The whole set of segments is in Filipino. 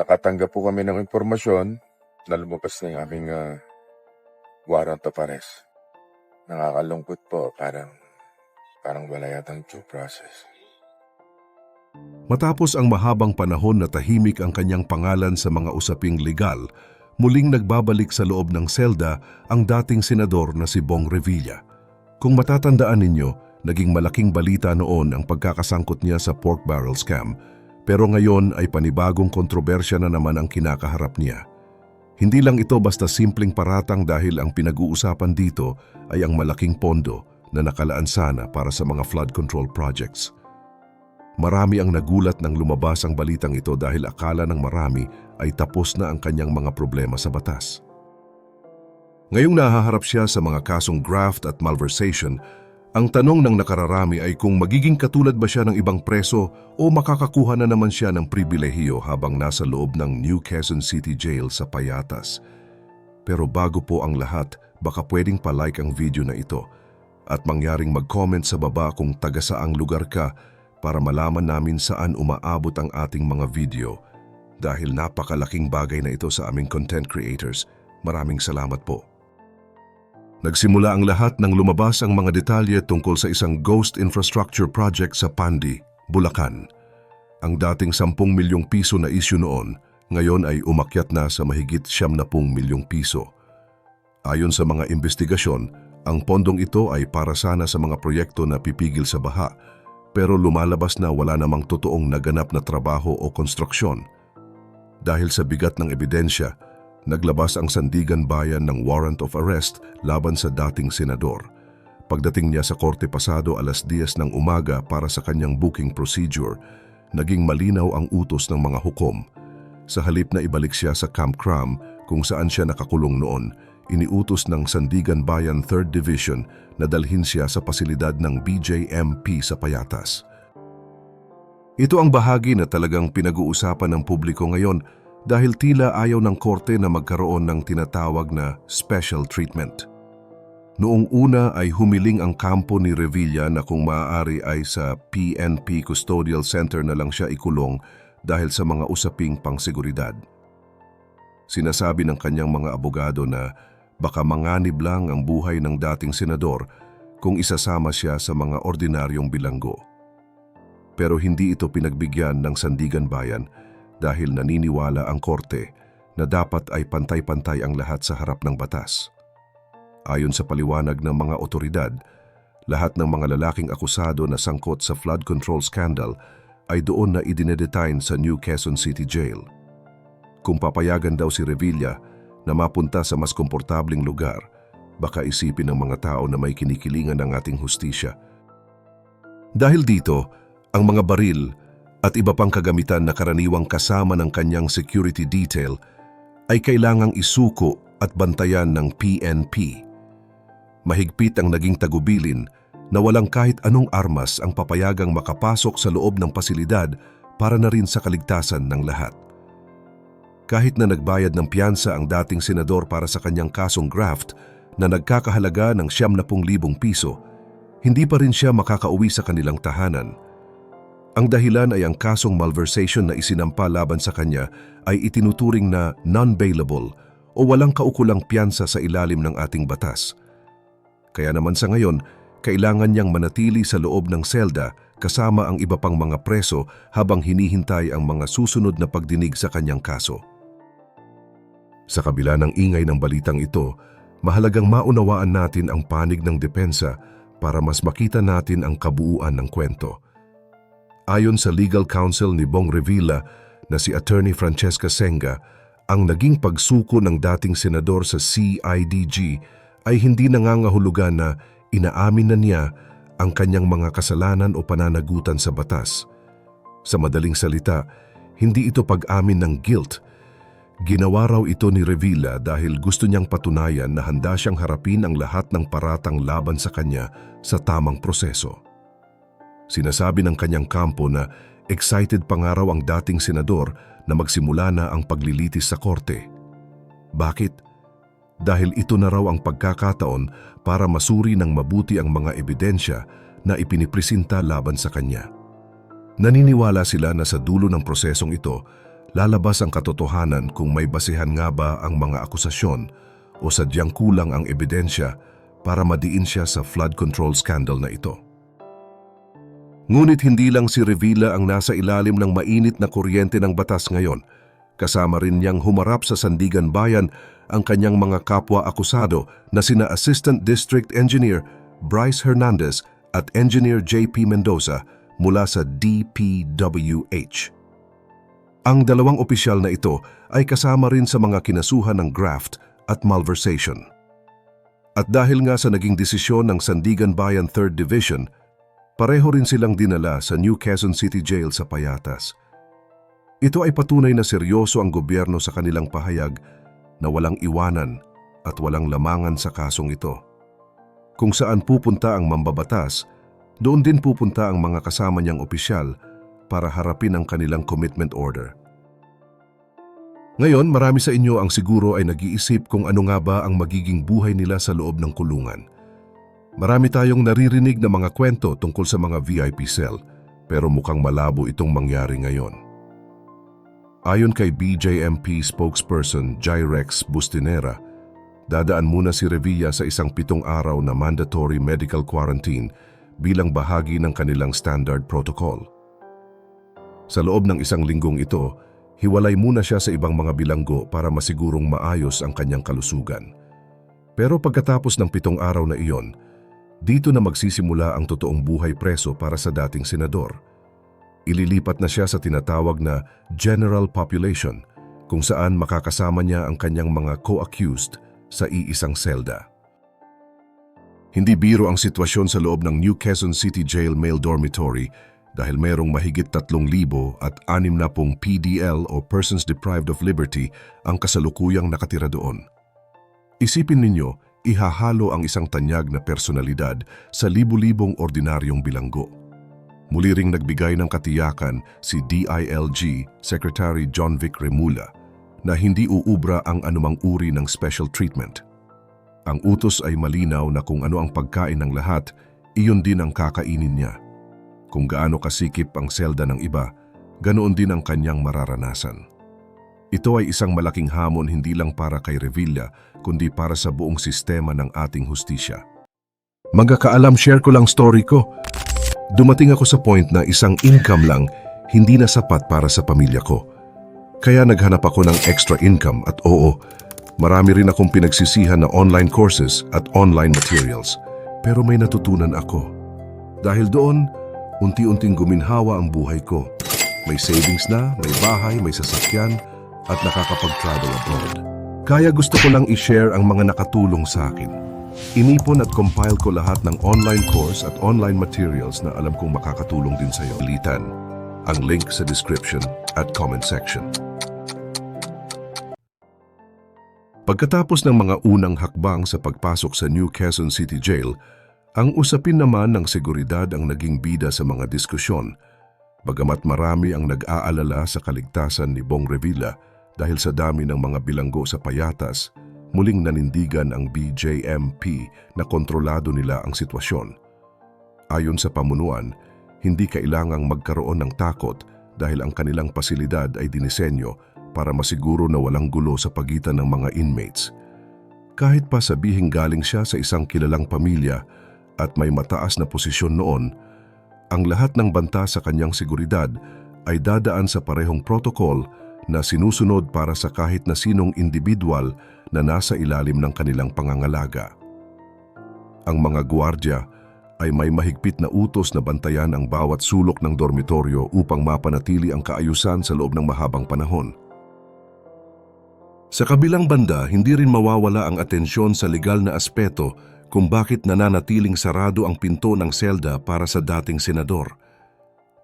Nakatanggap po kami ng impormasyon na lumabas na yung aming warrant of arrest. Nakakalungkot po, parang wala yatang due process. Matapos ang mahabang panahon na tahimik ang kanyang pangalan sa mga usaping legal, muling nagbabalik sa loob ng selda ang dating senador na si Bong Revilla. Kung matatandaan ninyo, naging malaking balita noon ang pagkakasangkot niya sa pork barrel scam, pero ngayon ay panibagong kontrobersya na naman ang kinakaharap niya. Hindi lang ito basta simpleng paratang dahil ang pinag-uusapan dito ay ang malaking pondo na nakalaan sana para sa mga flood control projects. Marami ang nagulat nang lumabas ang balitang ito dahil akala ng marami ay tapos na ang kanyang mga problema sa batas. Ngayong nahaharap siya sa mga kasong graft at malversation, ang tanong ng nakararami ay kung magiging katulad ba siya ng ibang preso o makakakuha na naman siya ng pribilehiyo habang nasa loob ng New Quezon City Jail sa Payatas. Pero bago po ang lahat, baka pwedeng palike ang video na ito at mangyaring mag-comment sa baba kung taga saang lugar ka para malaman namin saan umaabot ang ating mga video. Dahil napakalaking bagay na ito sa aming content creators, maraming salamat po. Nagsimula ang lahat nang lumabas ang mga detalye tungkol sa isang ghost infrastructure project sa Pandi, Bulacan. Ang dating 10 milyong piso na issue noon, ngayon ay umakyat na sa mahigit 70 milyong piso. Ayon sa mga investigasyon, ang pondong ito ay para sana sa mga proyekto na pipigil sa baha, pero lumalabas na wala namang totoong naganap na trabaho o konstruksyon. Dahil sa bigat ng ebidensya, naglabas ang Sandigan Bayan ng warrant of arrest laban sa dating senador. Pagdating niya sa korte pasado 10:00 ng umaga para sa kanyang booking procedure, naging malinaw ang utos ng mga hukom. Sa halip na ibalik siya sa Camp Cram kung saan siya nakakulong noon, iniutos ng Sandigan Bayan 3rd Division na dalhin siya sa pasilidad ng BJMP sa Payatas. Ito ang bahagi na talagang pinag-uusapan ng publiko ngayon dahil tila ayaw ng korte na magkaroon ng tinatawag na special treatment. Noong una ay humiling ang kampo ni Revilla na kung maaari ay sa PNP Custodial Center na lang siya ikulong dahil sa mga usaping pangseguridad. Sinasabi ng kanyang mga abogado na baka manganib lang ang buhay ng dating senador kung isasama siya sa mga ordinaryong bilanggo. Pero hindi ito pinagbigyan ng Sandigan Bayan dahil naniniwala ang korte na dapat ay pantay-pantay ang lahat sa harap ng batas. Ayon sa paliwanag ng mga otoridad, lahat ng mga lalaking akusado na sangkot sa flood control scandal ay doon na idinedetain sa New Quezon City Jail. Kung papayagan daw si Revilla na mapunta sa mas komportabling lugar, baka isipin ng mga tao na may kinikilingan ng ating hustisya. Dahil dito, ang mga baril at iba pang kagamitan na karaniwang kasama ng kanyang security detail ay kailangang isuko at bantayan ng PNP. Mahigpit ang naging tagubilin na walang kahit anong armas ang papayagang makapasok sa loob ng pasilidad para na rin sa kaligtasan ng lahat. Kahit na nagbayad ng piyansa ang dating senador para sa kanyang kasong graft na nagkakahalaga ng 70,000 piso, hindi pa rin siya makakauwi sa kanilang tahanan. Ang dahilan ay ang kasong malversation na isinampa laban sa kanya ay itinuturing na non-bailable o walang kaukulang piyansa sa ilalim ng ating batas. Kaya naman sa ngayon, kailangan niyang manatili sa loob ng selda kasama ang iba pang mga preso habang hinihintay ang mga susunod na pagdinig sa kanyang kaso. Sa kabila ng ingay ng balitang ito, mahalagang maunawaan natin ang panig ng depensa para mas makita natin ang kabuuan ng kwento. Ayon sa legal counsel ni Bong Revilla na si Attorney Francesca Senga, ang naging pagsuko ng dating senador sa CIDG ay hindi nangangahulugan na inaamin na niya ang kanyang mga kasalanan o pananagutan sa batas. Sa madaling salita, hindi ito pag-amin ng guilt. Ginawa raw ito ni Revilla dahil gusto niyang patunayan na handa siyang harapin ang lahat ng paratang laban sa kanya sa tamang proseso. Sinasabi ng kanyang kampo na excited pa nga raw ang dating senador na magsimula na ang paglilitis sa korte. Bakit? Dahil ito na raw ang pagkakataon para masuri ng mabuti ang mga ebidensya na ipinipresenta laban sa kanya. Naniniwala sila na sa dulo ng prosesong ito, lalabas ang katotohanan kung may basehan nga ba ang mga akusasyon o sadyang kulang ang ebidensya para madiin siya sa flood control scandal na ito. Ngunit hindi lang si Revilla ang nasa ilalim ng mainit na kuryente ng batas ngayon. Kasama rin niyang humarap sa Sandigan Bayan ang kanyang mga kapwa-akusado na sina Assistant District Engineer Bryce Hernandez at Engineer JP Mendoza mula sa DPWH. Ang dalawang opisyal na ito ay kasama rin sa mga kinasuhan ng graft at malversation. At dahil nga sa naging desisyon ng Sandigan Bayan 3rd Division, pareho rin silang dinala sa New Quezon City Jail sa Payatas. Ito ay patunay na seryoso ang gobyerno sa kanilang pahayag na walang iwanan at walang lamangan sa kasong ito. Kung saan pupunta ang mambabatas, doon din pupunta ang mga kasama niyang opisyal para harapin ang kanilang commitment order. Ngayon, marami sa inyo ang siguro ay nag-iisip kung ano nga ba ang magiging buhay nila sa loob ng kulungan. Marami tayong naririnig na mga kwento tungkol sa mga VIP cell, pero mukhang malabo itong mangyari ngayon. Ayon kay BJMP spokesperson Jairex Bustinera, dadaan muna si Revilla sa isang 7 araw na mandatory medical quarantine bilang bahagi ng kanilang standard protocol. Sa loob ng 1 linggong ito, hiwalay muna siya sa ibang mga bilanggo para masigurong maayos ang kanyang kalusugan. Pero pagkatapos ng 7 araw na iyon, dito na magsisimula ang totoong buhay preso para sa dating senador. Ililipat na siya sa tinatawag na general population, kung saan makakasama niya ang kanyang mga co-accused sa iisang selda. Hindi biro ang sitwasyon sa loob ng New Quezon City Jail Male Dormitory dahil mayroong mahigit 3,060 PDL o Persons Deprived of Liberty ang kasalukuyang nakatira doon. Isipin ninyo, ihahalo ang isang tanyag na personalidad sa libu-libong ordinaryong bilanggo. Muli ring nagbigay ng katiyakan si DILG Secretary John Vic Remulla na hindi uubra ang anumang uri ng special treatment. Ang utos ay malinaw na kung ano ang pagkain ng lahat, iyon din ang kakainin niya. Kung gaano kasikip ang selda ng iba, ganoon din ang kanyang mararanasan. Ito ay isang malaking hamon hindi lang para kay Revilla, kundi para sa buong sistema ng ating hustisya. Magkakaalam, share ko lang story ko. Dumating ako sa point na isang income lang hindi na sapat para sa pamilya ko. Kaya naghanap ako ng extra income at oo, marami rin akong pinagsisihan na online courses at online materials. Pero may natutunan ako. Dahil doon, unti-unting guminhawa ang buhay ko. May savings na, may bahay, may sasakyan, at nakakapag-travel abroad. Kaya gusto ko lang i-share ang mga nakatulong sa akin. Inipon at compile ko lahat ng online course at online materials na alam kong makakatulong din sa iyo. Litan ang link sa description at comment section. Pagkatapos ng mga unang hakbang sa pagpasok sa New Quezon City Jail, ang usapin naman ng seguridad ang naging bida sa mga diskusyon. Bagamat marami ang nag-aalala sa kaligtasan ni Bong Revilla dahil sa dami ng mga bilanggo sa Payatas, muling nanindigan ang BJMP na kontrolado nila ang sitwasyon. Ayon sa pamunuan, hindi kailangang magkaroon ng takot dahil ang kanilang pasilidad ay dinisenyo para masiguro na walang gulo sa pagitan ng mga inmates. Kahit pa sabihing galing siya sa isang kilalang pamilya at may mataas na posisyon noon, ang lahat ng banta sa kanyang seguridad ay dadaan sa parehong protocol na sinusunod para sa kahit na sinong individual na nasa ilalim ng kanilang pangangalaga. Ang mga gwardiya ay may mahigpit na utos na bantayan ang bawat sulok ng dormitoryo upang mapanatili ang kaayusan sa loob ng mahabang panahon. Sa kabilang banda, hindi rin mawawala ang atensyon sa legal na aspeto kung bakit nananatiling sarado ang pinto ng selda para sa dating senador.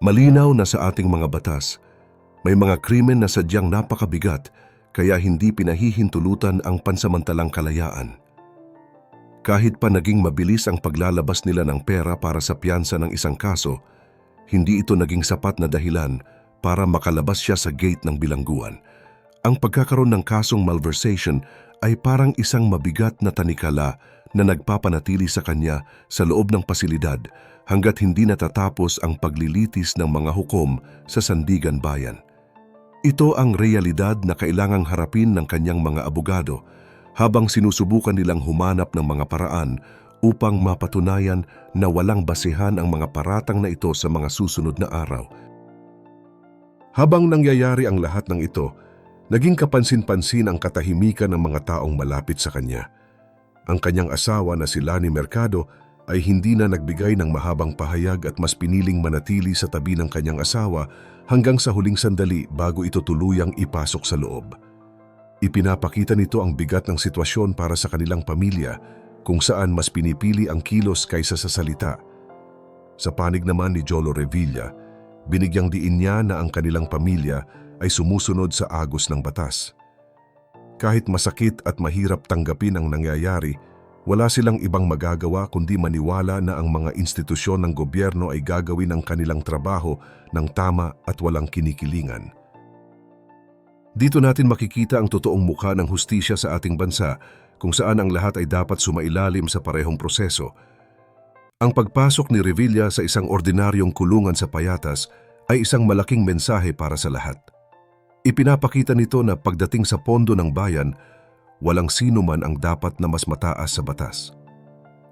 Malinaw na sa ating mga batas, may mga krimen na sadyang napakabigat kaya hindi pinahihintulutan ang pansamantalang kalayaan. Kahit pa naging mabilis ang paglalabas nila ng pera para sa piyansa ng isang kaso, hindi ito naging sapat na dahilan para makalabas siya sa gate ng bilangguan. Ang pagkakaroon ng kasong malversation ay parang isang mabigat na tanikala na nagpapanatili sa kanya sa loob ng pasilidad hanggat hindi natatapos ang paglilitis ng mga hukom sa Sandigan Bayan. Ito ang realidad na kailangang harapin ng kanyang mga abogado habang sinusubukan nilang humanap ng mga paraan upang mapatunayan na walang basehan ang mga paratang na ito sa mga susunod na araw. Habang nangyayari ang lahat ng ito, naging kapansin-pansin ang katahimikan ng mga taong malapit sa kanya. Ang kanyang asawa na si Lani Mercado ay hindi na nagbigay ng mahabang pahayag at mas piniling manatili sa tabi ng kanyang asawa hanggang sa huling sandali bago ito tuluyang ipasok sa loob. Ipinapakita nito ang bigat ng sitwasyon para sa kanilang pamilya kung saan mas pinipili ang kilos kaysa sa salita. Sa panig naman ni Jolo Revilla, binigyang diin niya na ang kanilang pamilya ay sumusunod sa agos ng batas. Kahit masakit at mahirap tanggapin ang nangyayari, wala silang ibang magagawa kundi maniwala na ang mga institusyon ng gobyerno ay gagawin ang kanilang trabaho ng tama at walang kinikilingan. Dito natin makikita ang totoong mukha ng hustisya sa ating bansa kung saan ang lahat ay dapat sumailalim sa parehong proseso. Ang pagpasok ni Revilla sa isang ordinaryong kulungan sa Payatas ay isang malaking mensahe para sa lahat. Ipinapakita nito na pagdating sa pondo ng bayan, walang sino man ang dapat na mas mataas sa batas.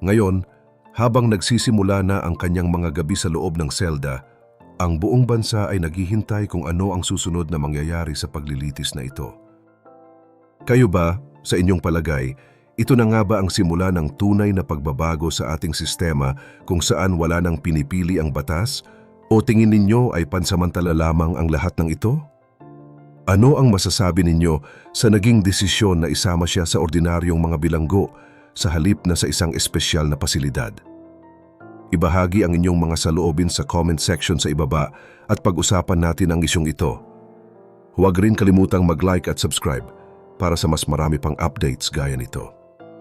Ngayon, habang nagsisimula na ang kanyang mga gabi sa loob ng selda, ang buong bansa ay naghihintay kung ano ang susunod na mangyayari sa paglilitis na ito. Kayo ba, sa inyong palagay, ito na nga ba ang simula ng tunay na pagbabago sa ating sistema kung saan wala nang pinipili ang batas? O tingin ninyo ay pansamantala lamang ang lahat ng ito? Ano ang masasabi ninyo sa naging desisyon na isama siya sa ordinaryong mga bilanggo sa halip na sa isang espesyal na pasilidad? Ibahagi ang inyong mga saloobin sa comment section sa ibaba at pag-usapan natin ang isyong ito. Huwag rin kalimutang mag-like at subscribe para sa mas marami pang updates gaya nito.